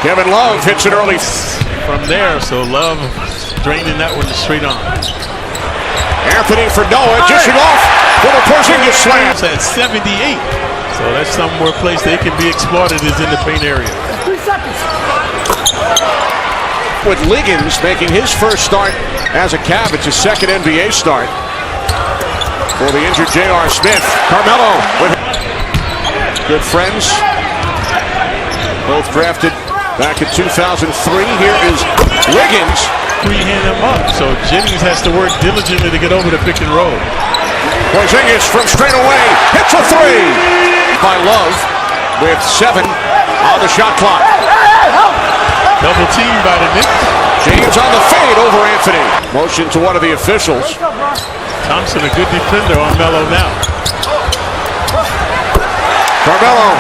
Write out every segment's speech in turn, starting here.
Kevin Love hits it early. From there, so Love draining that one straight on. Anthony for Noah, dishing off for the Porzingis slam. At 78. So that's somewhere place they can be exploited is in the paint area. 3 seconds. With Liggins making his first start as a Cav, it's his second NBA start. For the injured J.R. Smith, Carmelo with good friends. Both drafted back in 2003. Here is Liggins. Freehand him up, so Jennings has to work diligently to get over the pick and roll. Porzingis from straight away hits a three by Love with 7 on the shot clock. Double team by the Knicks. James on the fade over Anthony. Motion to one of the officials. Thompson a good defender on Melo now. Carmelo.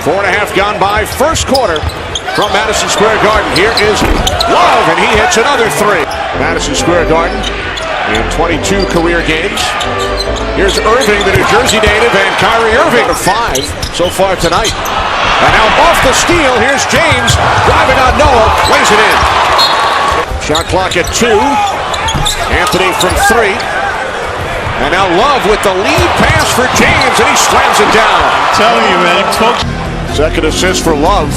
4.5 gone by. First quarter from Madison Square Garden. Here is Love, and he hits another three. Madison Square Garden in 22 career games. Here's Irving, the New Jersey native, and Kyrie Irving of 5 so far tonight. And now off the steal, here's James driving on Noah, lays it in. Shot clock at 2. Anthony from 3. And now Love with the lead pass for James, and he slams it down. I'm telling you, man, folks. Second assist for Love.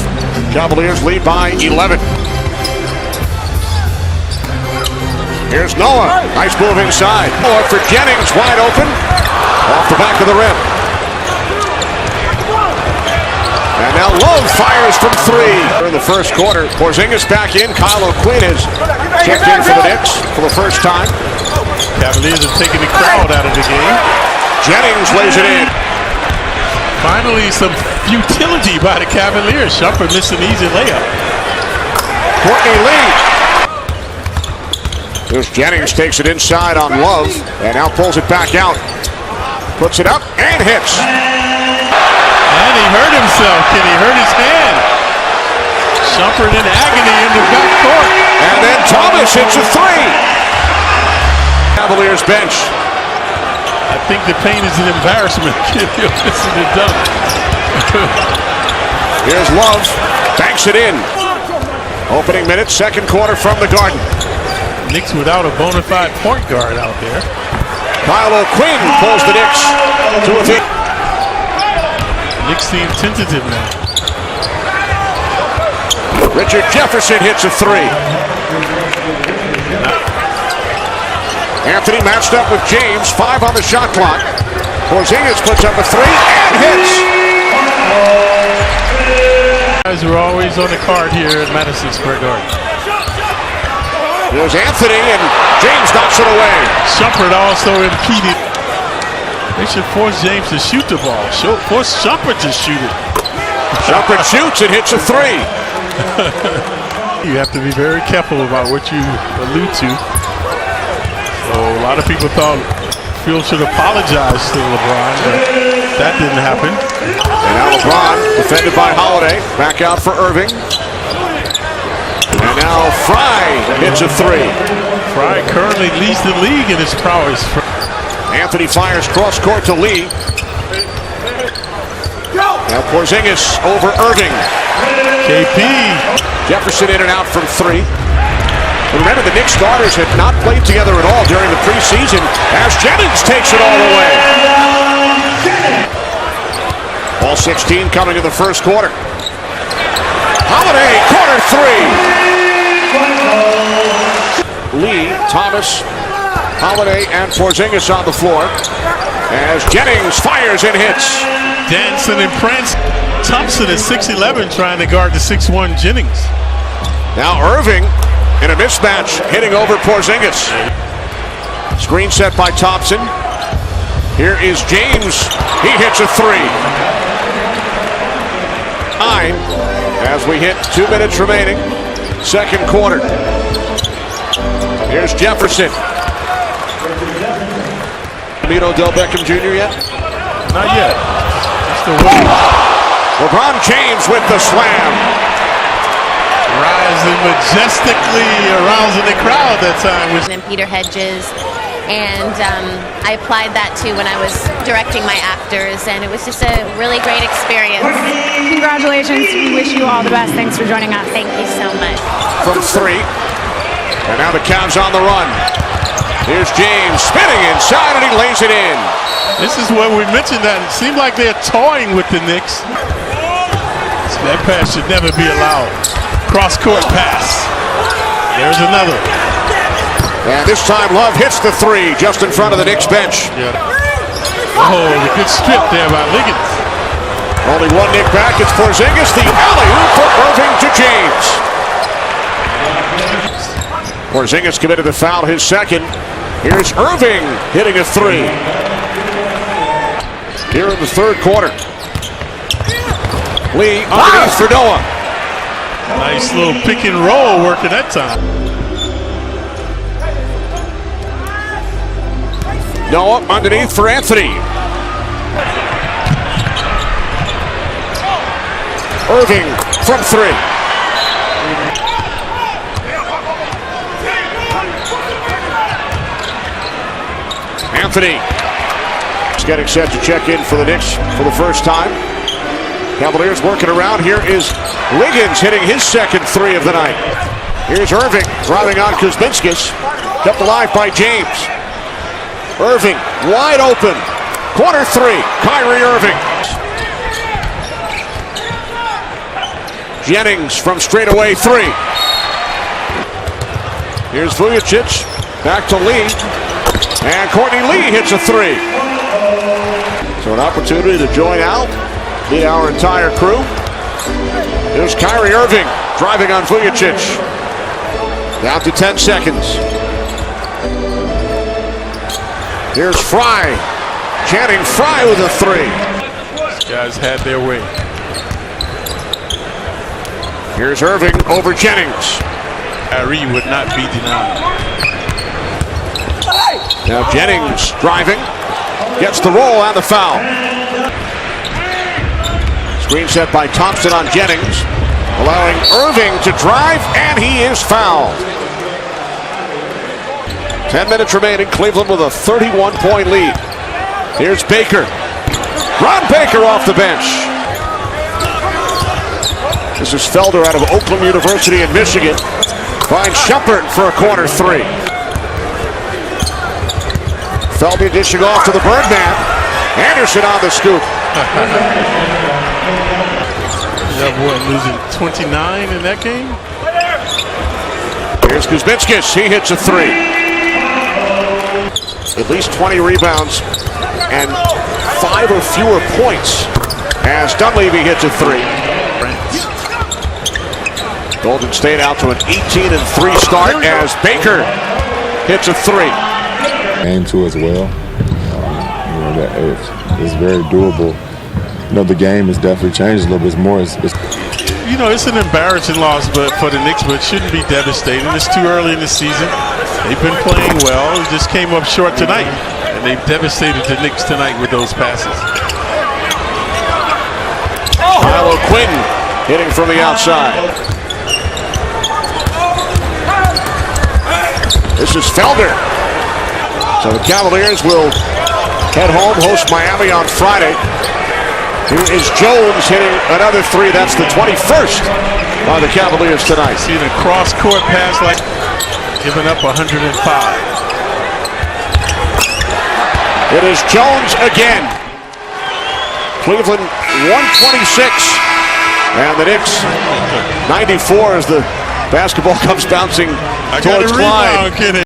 Cavaliers lead by 11. Here's Noah. Nice move inside. Noah for Jennings, wide open. Off the back of the rim. And now Love fires from 3. In the first quarter, Porzingis back in. Kyle O'Quinn has checked in for the Knicks for the first time. Cavaliers are taking the crowd out of the game. Jennings lays it in. Finally, some futility by the Cavaliers. Shumpert missed an easy layup. Courtney Lee. Here's Jennings, takes it inside on Love, and now pulls it back out. Puts it up and hits. And he hurt himself. Can he hurt his hand? Shumpert in agony in the backcourt. And then Thomas hits a 3. Cavaliers bench. I think the pain is an embarrassment. Missing the dunk. Here's Love, banks it in. Opening minute, second quarter from the Garden. Knicks without a bona fide point guard out there. Kyle O'Quinn pulls the Knicks to a 3. Knicks seem tentative now. Richard Jefferson hits a 3. Anthony matched up with James, 5 on the shot clock. Porzingis puts up a 3 and hits. Guys are always on the card here at Madison Square Garden. There's Anthony, and James knocks it away. Shumpert also impeded. They should force James to shoot the ball. Force Shumpert to shoot it. Shumpert shoots and hits a 3. You have to be very careful about what you allude to. So a lot of people thought Phil should apologize to LeBron, but that didn't happen. And now LeBron, defended by Holiday, back out for Irving. And now Fry hits a 3. Fry currently leads the league in his prowess. Anthony fires cross court to Lee. Now Porzingis over Irving. KP. Jefferson in and out from 3. Remember, the Knicks starters had not played together at all during the preseason as Jennings takes it all the way. All 16 coming in the first quarter. Holiday, corner 3. Lee, Thomas, Holiday, and Porzingis on the floor as Jennings fires and hits. Dancing and Prince. Thompson is 6'11", trying to guard the 6'1" Jennings. Now Irving in a mismatch, hitting over Porzingis. Screen set by Thompson. Here is James. He hits a 3. 9 as we hit 2 minutes remaining. Second quarter. Here's Jefferson. Odell Beckham Jr. yet? Not yet. Still waiting. LeBron James with the slam. Rising majestically, arousing the crowd that time. And Peter Hedges And I applied that to when I was directing my actors, and it was just a really great experience. Congratulations. We wish you all the best. Thanks for joining us. Thank you so much. From 3. And now the Cavs on the run. Here's James spinning inside, and he lays it in. This is when we mentioned that it seemed like they're toying with the Knicks. So that pass should never be allowed. Cross-court pass. There's another. And this time Love hits the 3 just in front of the Knicks bench. Yeah. Oh, the good strip there by Liggins. Only one Knick back. It's Porzingis. The alley-oop for Irving to James. Porzingis committed the foul, his second. Here's Irving hitting a 3. Here in the third quarter. Lee underneath for Noah. Nice little pick and roll working that time. Noah underneath for Anthony. Irving from 3. Anthony is getting set to check in for the Knicks for the first time. Cavaliers working around. Here is Liggins hitting his second 3 of the night. Here's Irving driving on Kuzminskis. Kept alive by James. Irving wide open. Corner 3. Kyrie Irving. Jennings from straightaway 3. Here's Vujacic. Back to Lee. And Courtney Lee hits a 3. So an opportunity to join out. Meet our entire crew. Here's Kyrie Irving driving on Vujacic. Down to 10 seconds. Here's Fry. Channing Fry with a 3. These guys had their way. Here's Irving over Jennings. Kyrie would not be denied. Now Jennings driving. Gets the roll and the foul. Screen set by Thompson on Jennings. Allowing Irving to drive, and he is fouled. 10 minutes remaining. Cleveland with a 31-point lead. Here's Baker. Ron Baker off the bench. This is Felder out of Oakland University in Michigan. Finds Shumpert for a corner 3. Felder dishing off to the Birdman. Anderson on the scoop. That boy losing 29 in that game. Here's Kuzminskis. He hits a 3. At least 20 rebounds and 5 or fewer points as Dunleavy hits a 3. Golden State out to an 18-3 start as Baker hits a 3. Game 2 as well. That it's very doable. The game has definitely changed a little bit more. It's an embarrassing loss, but for the Knicks, but it shouldn't be devastating. It's too early in the season. They've been playing well. It just came up short tonight, and they've devastated the Knicks tonight with those passes. Milo Quinn hitting from the outside. This is Felder. So the Cavaliers will head home, host Miami on Friday. Here is Jones hitting another 3. That's the 21st by the Cavaliers tonight. Seeing a cross-court pass like giving up 105. It is Jones again. Cleveland 126. And the Knicks 94 as the basketball comes bouncing towards Clyde.